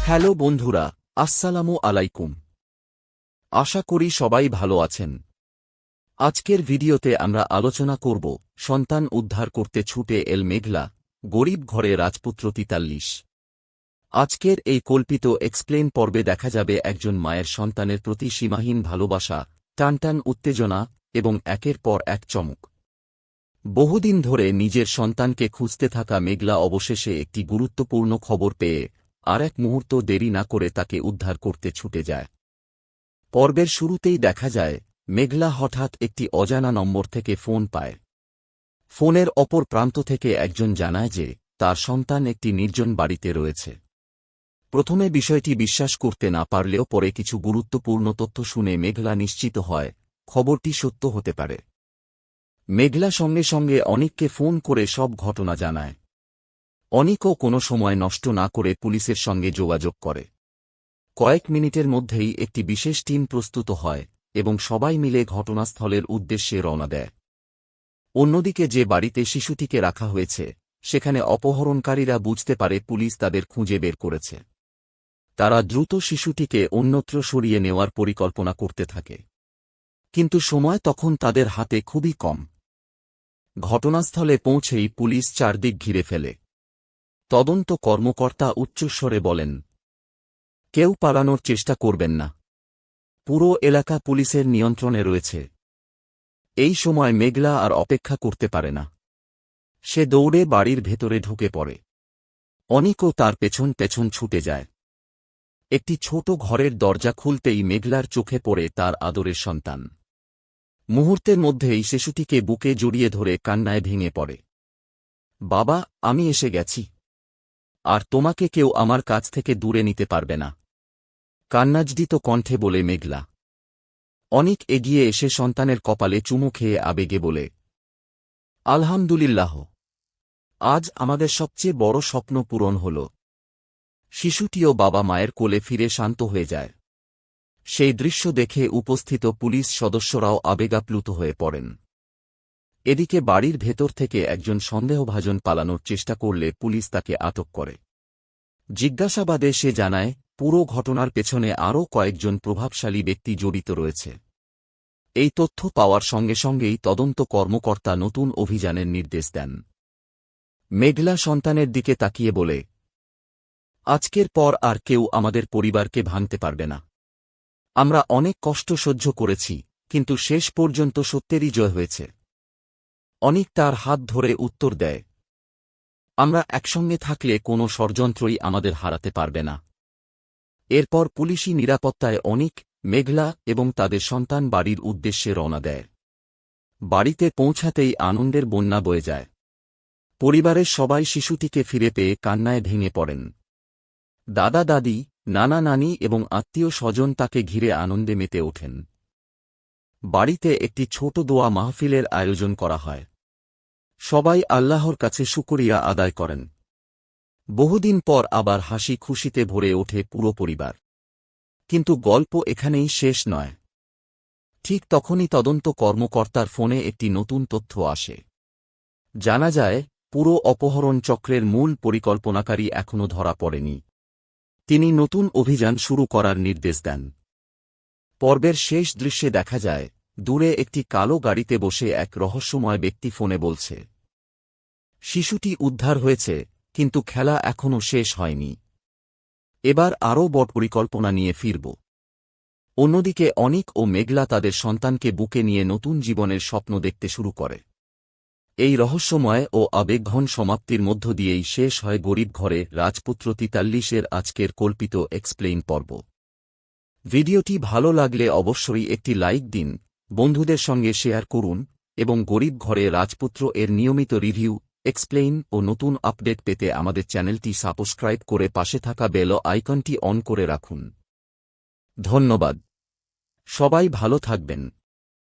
Hello বন্ধুরা, আসসালামু আলাইকুম। আশা করি সবাই ভালো আছেন। আজকের ভিডিওতে আমরা আলোচনা করব সন্তান উদ্ধার করতে ছুটে এল মেঘলা, গরিব ঘরে রাজপুত্র ৪৩। আজকের এই কল্পিত এক্সপ্লেন পর্বে দেখা যাবে একজন মায়ের সন্তানের প্রতি সীমাহীন ভালোবাসা, টানটান উত্তেজনা এবং একের পর এক চমক। বহুদিন ধরে নিজের সন্তানকে খুঁজতে থাকা মেঘলা অবশেষে একটি গুরুত্বপূর্ণ খবর পেয়ে আর এক মুহূর্ত দেরি না করে তাকে উদ্ধার করতে ছুটে যায়। পর্বের শুরুতেই দেখা যায় মেঘলা হঠাৎ একটি অজানা নম্বর থেকে ফোন পায়। ফোনের অপর প্রান্ত থেকে একজন জানায় যে তার সন্তান একটি নির্জন বাড়িতে রয়েছে। প্রথমে বিষয়টি বিশ্বাস করতে না পারলেও পরে কিছু গুরুত্বপূর্ণ তথ্য শুনে মেঘলা নিশ্চিত হয় খবরটি সত্য হতে পারে। মেঘলা সঙ্গে সঙ্গে অনিককে ফোন করে সব ঘটনা জানায়। অনিকও কোনো সময় নষ্ট না করে পুলিশের সঙ্গে যোগাযোগ করে। কয়েক মিনিটের মধ্যেই একটি বিশেষ টিম প্রস্তুত হয় এবং সবাই মিলে ঘটনাস্থলের উদ্দেশ্যে রওনা দেয়। অন্যদিকে যে বাড়িতে শিশুটিকে রাখা হয়েছে সেখানে অপহরণকারীরা বুঝতে পারে পুলিশ তাদের খুঁজে বের করেছে। তারা দ্রুত শিশুটিকে অন্যত্র সরিয়ে নেওয়ার পরিকল্পনা করতে থাকে, কিন্তু সময় তখন তাদের হাতে খুবই কম। ঘটনাস্থলে পৌঁছেই পুলিশ চারদিক ঘিরে ফেলে। তদন্ত কর্মকর্তা উচ্চস্বরে বলেন, কেউ পালানোর চেষ্টা করবেন না, পুরো এলাকা পুলিশের নিয়ন্ত্রণে রয়েছে। এই সময় মেঘলা আর অপেক্ষা করতে পারে না। সে দৌড়ে বাড়ির ভেতরে ঢুকে পড়ে। অনিকও তার পেছন পেছন ছুটে যায়। একটি ছোট ঘরের দরজা খুলতেই মেঘলার চোখে পড়ে তার আদরের সন্তান। মুহূর্তের মধ্যেই শিশুটিকে বুকে জড়িয়ে ধরে কান্নায় ভেঙে পড়ে। বাবা, আমি এসে গেছি, আর তোমাকে কেউ আমার কাছ থেকে দূরে নিতে পারবে না, কান্নাজডিত কণ্ঠে বলে মেঘলা। অনিক এগিয়ে এসে সন্তানের কপালে চুমু খেয়ে আবেগে বলে, আলহামদুলিল্লাহ, আজ আমাদের সবচেয়ে বড় স্বপ্ন পূরণ হল। শিশুটিও বাবা মায়ের কোলে ফিরে শান্ত হয়ে যায়। সেই দৃশ্য দেখে উপস্থিত পুলিশ সদস্যরাও আবেগাপ্লুত হয়ে পড়েন। এদিকে বাড়ির ভেতর থেকে একজন সন্দেহভাজন পালানোর চেষ্টা করলে পুলিশ তাকে আটক করে। জিজ্ঞাসাবাদে সে জানায় পুরো ঘটনার পেছনে আরও কয়েকজন প্রভাবশালী ব্যক্তি জড়িত রয়েছে। এই তথ্য পাওয়ার সঙ্গে সঙ্গেই তদন্ত কর্মকর্তা নতুন অভিযানের নির্দেশ দেন। মেঘলা সন্তানের দিকে তাকিয়ে বলে, আজকের পর আর কেউ আমাদের পরিবারকে ভাঙতে পারবে না। আমরা অনেক কষ্ট সহ্য করেছি, কিন্তু শেষ পর্যন্ত সত্যেরই জয় হয়েছে। অনিক তার হাত ধরে উত্তর দেয়, আমরা একসঙ্গে থাকলে কোনো ষড়যন্ত্রই আমাদের হারাতে পারবে না। এরপর পুলিশি নিরাপত্তায় অনিক, মেঘলা এবং তাদের সন্তান বাড়ির উদ্দেশ্যে রওনা দেয়। বাড়িতে পৌঁছাতেই আনন্দের বন্যা বয়ে যায়। পরিবারের সবাই শিশুটিকে ফিরে পেয়ে কান্নায় ভেঙে পড়েন। দাদা দাদি, নানা নানি এবং আত্মীয় স্বজন তাকে ঘিরে আনন্দে মেতে ওঠেন। বাড়িতে একটি ছোট দোয়া মাহফিলের আয়োজন করা হয়। সবাই আল্লাহর কাছে শুকরিয়া আদায় করেন। বহুদিন পর আবার হাসি খুশিতে ভরে ওঠে পুরো পরিবার। কিন্তু গল্প এখানেই শেষ নয়। ঠিক তখনই তদন্ত কর্মকর্তার ফোনে একটি নতুন তথ্য আসে। জানা যায় পুরো অপহরণ চক্রের মূল পরিকল্পনাকারী এখনও ধরা পড়েনি। তিনি নতুন অভিযান শুরু করার নির্দেশ দেন। পর্বের শেষ দৃশ্যে দেখা যায় দূরে একটি কালো গাড়িতে বসে এক রহস্যময় ব্যক্তি ফোনে বলছে, শিশুটি উদ্ধার হয়েছে, কিন্তু খেলা এখনও শেষ হয়নি। এবার আরও বড় পরিকল্পনা নিয়ে ফিরব। অন্যদিকে অনিক ও মেঘলা তাদের সন্তানকে বুকে নিয়ে নতুন জীবনের স্বপ্ন দেখতে শুরু করে। এই রহস্যময় ও আবেগঘন সমাপ্তির মধ্য দিয়েই শেষ হয় গরিব ঘরে রাজপুত্র ৪৩-এর আজকের কল্পিত এক্সপ্লেইন পর্ব। ভিডিওটি ভালো লাগলে অবশ্যই একটি লাইক দিন, বন্ধুদের সঙ্গে শেয়ার করুন এবং গরিব ঘরে রাজপুত্র এর নিয়মিত রিভিউ, এক্সপ্লেইন ও নতুন আপডেট পেতে আমাদের চ্যানেলটি সাবস্ক্রাইব করে পাশে থাকা বেল আইকনটি অন করে রাখুন। ধন্যবাদ। সবাই ভালো থাকবেন।